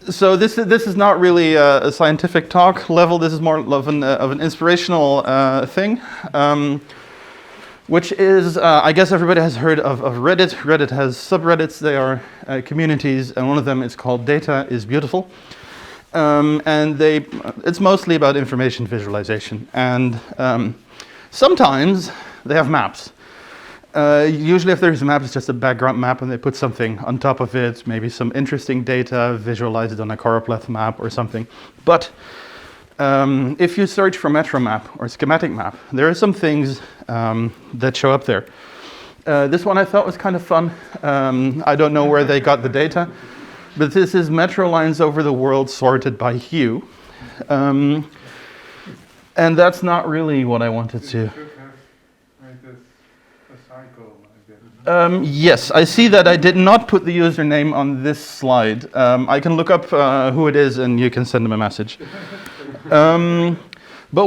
So this is not really a scientific talk level. This is more of an inspirational thing, which is I guess everybody has heard of Reddit. Reddit has subreddits. They are communities, and one of them is called Data is Beautiful, and it's mostly about information visualization. And sometimes they have maps. Usually if there's a map, it's just a background map and they put something on top of it, maybe some interesting data visualized on a choropleth map or something. But if you search for metro map or schematic map, there are some things that show up there. This one I thought was kind of fun. I don't know where they got the data, but this is metro lines over the world sorted by hue. And that's not really what I wanted to. Yes, I see that I did not put the username on this slide. I can look up who it is and you can send them a message. But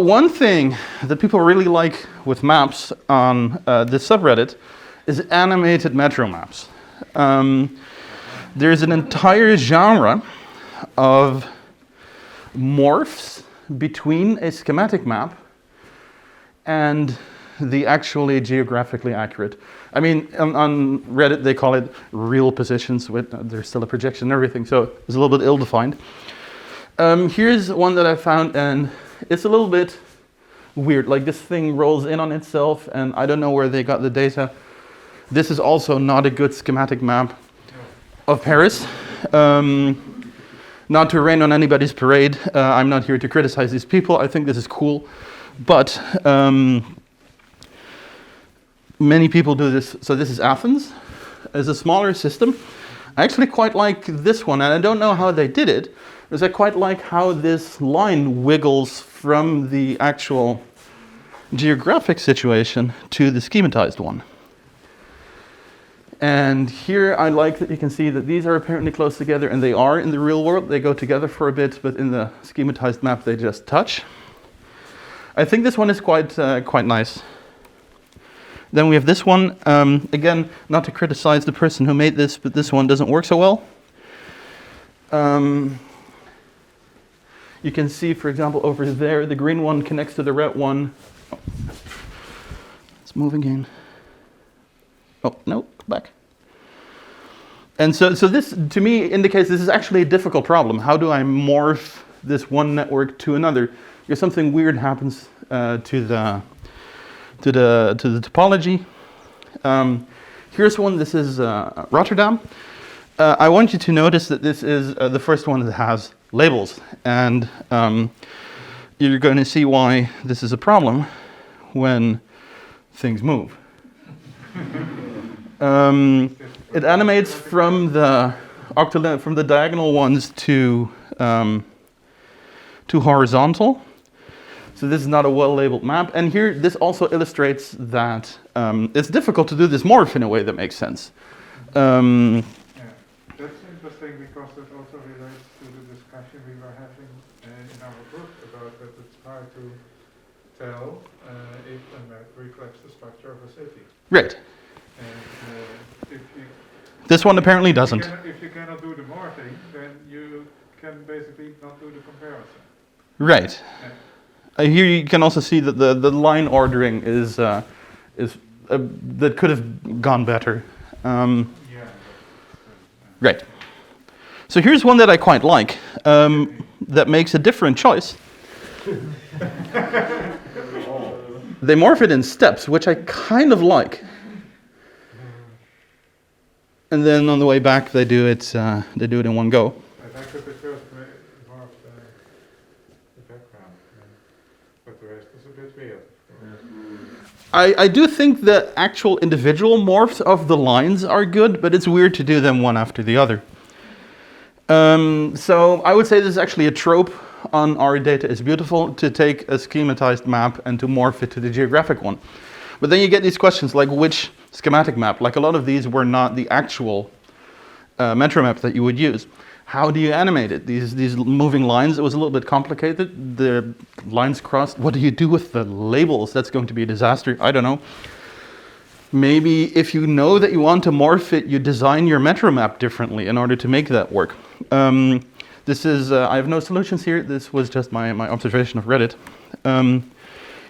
one thing that people really like with maps on this subreddit is animated metro maps. There's an entire genre of morphs between a schematic map and the actually geographically accurate. I mean, on Reddit they call it real positions. There's still a projection and everything, so it's a little bit ill-defined. Here's one that I found, and it's a little bit weird. Like this thing rolls in on itself, and I don't know where they got the data. This is also not a good schematic map of Paris. Not to rain on anybody's parade. I'm not here to criticize these people. I think this is cool, but many people do this. So this is Athens as a smaller system. I actually quite like this one, and I don't know how they did it, because I quite like how this line wiggles from the actual geographic situation to the schematized one. And here I like that you can see that these are apparently close together, and they are in the real world. They go together for a bit, but in the schematized map they just touch. I think this one is quite nice. Then we have this one. Again, not to criticize the person who made this, but this one doesn't work so well. You can see, for example, over there, the green one connects to the red one. Oh. Let's move again. Oh, no, go back. And so this, to me, indicates this is actually a difficult problem. How do I morph this one network to another? Because something weird happens to the topology. Here's one. This is Rotterdam. I want you to notice that this is the first one that has labels, and you're going to see why this is a problem when things move. It animates from the diagonal ones to horizontal. So this is not a well-labeled map. And here, this also illustrates that it's difficult to do this morph in a way that makes sense. Yeah, that's interesting because it also relates to the discussion we were having in our group about that it's hard to tell if a map reflects the structure of a city. Right. And this one apparently doesn't. If you cannot do the morphing, then you can basically not do the comparison. Right. Yeah. Here you can also see that the line ordering is that could have gone better. Right. So here's one that I quite like that makes a different choice. They morph it in steps, which I kind of like. And then on the way back, they do it in one go. I could prefer more of the background, but the rest is a bit weird. I do think the actual individual morphs of the lines are good, but it's weird to do them one after the other. So I would say this is actually a trope on our Data is Beautiful, to take a schematized map and to morph it to the geographic one. But then you get these questions like which schematic map? Like a lot of these were not the actual metro map that you would use. How do you animate it? These moving lines, it was a little bit complicated. The lines crossed. What do you do with the labels? That's going to be a disaster. I don't know. Maybe if you know that you want to morph it, you design your metro map differently in order to make that work. This is, I have no solutions here. This was just my observation of Reddit.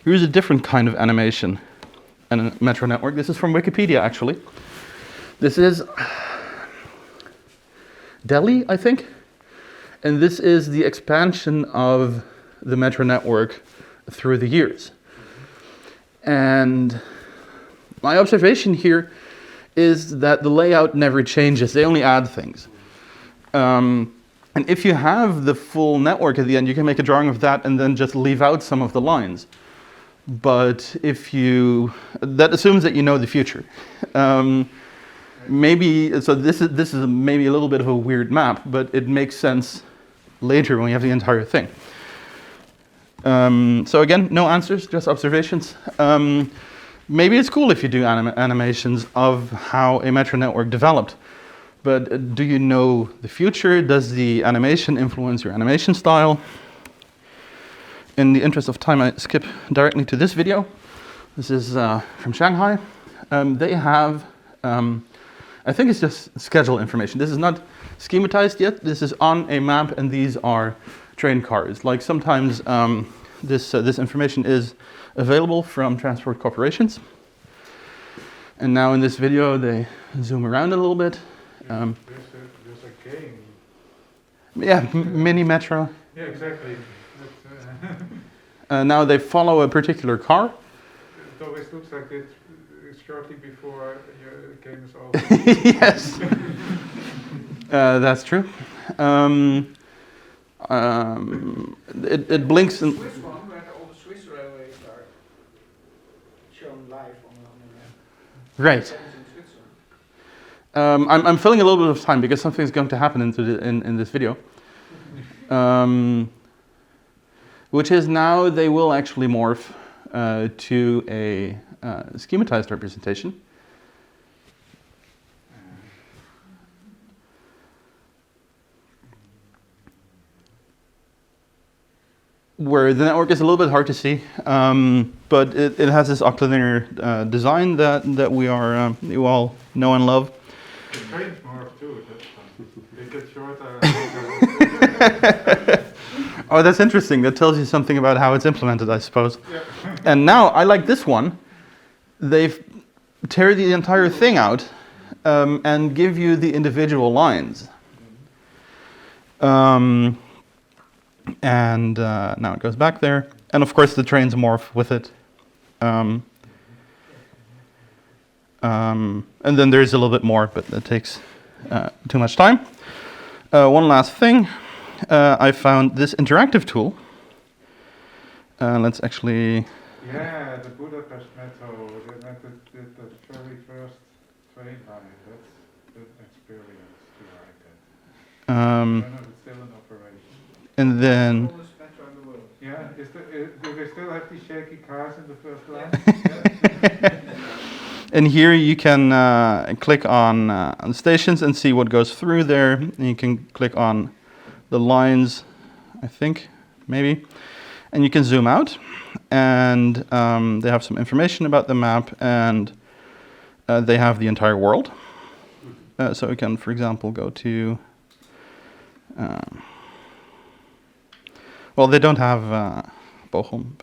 Here's a different kind of animation and a metro network. This is from Wikipedia, actually. This is Delhi, I think. And this is the expansion of the metro network through the years. And my observation here is that the layout never changes. They only add things. And if you have the full network at the end, you can make a drawing of that and then just leave out some of the lines. But if you, that assumes that you know the future. Maybe, so this is maybe a little bit of a weird map, but it makes sense later when you have the entire thing. So again, no answers, just observations. Maybe it's cool if you do animations of how a metro network developed. But do you know the future? Does the animation influence your animation style? In the interest of time, I skip directly to this video. This is from Shanghai. They have, I think it's just schedule information. This is not schematized yet. This is on a map, and these are train cars. Like sometimes this information is available from transport corporations. And now in this video, they zoom around a little bit. There's a game. Yeah, mini metro. Yeah, exactly. Now they follow a particular car. It always looks like it's shortly before your game is over. Yes, that's true. It blinks and. Swiss one where all the Swiss railways are shown live on the Right. I'm filling a little bit of time because something is going to happen in this video. Which is now they will actually morph to a schematized representation. Where the network is a little bit hard to see, but it has this octilinear design that we are you all know and love. The trains morph too, that's fun. They get shorter. Oh, that's interesting. That tells you something about how it's implemented, I suppose. Yeah. And now, I like this one. They tear the entire thing out and give you the individual lines. And now it goes back there. And of course, the trains morph with it. And then there's a little bit more, but that takes too much time. One last thing. I found this interactive tool. Let's actually... Yeah, the Budapest Metro, the very first train line, that's an experience to write that. I don't know if it's still in operation. And then... oldest metro in the world. Yeah, do they still have these shaky cars in the first line? And here you can click on stations and see what goes through there. And you can click on the lines, I think, maybe. And you can zoom out. And they have some information about the map. And they have the entire world. So we can, for example, go to... well, they don't have Bochum.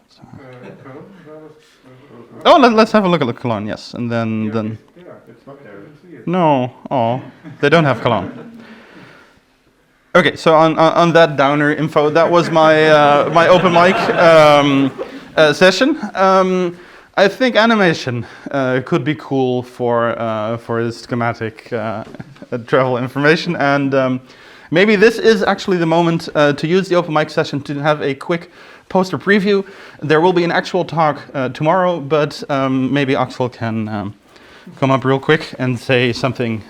But, oh, let's have a look at Cologne, yes. And then... Yeah, it's not there. No, oh, they don't have Cologne. Okay, so on that downer info, that was my my open mic session. I think animation could be cool for schematic travel information, and maybe this is actually the moment to use the open mic session to have a quick poster preview. There will be an actual talk tomorrow, but maybe Axel can come up real quick and say something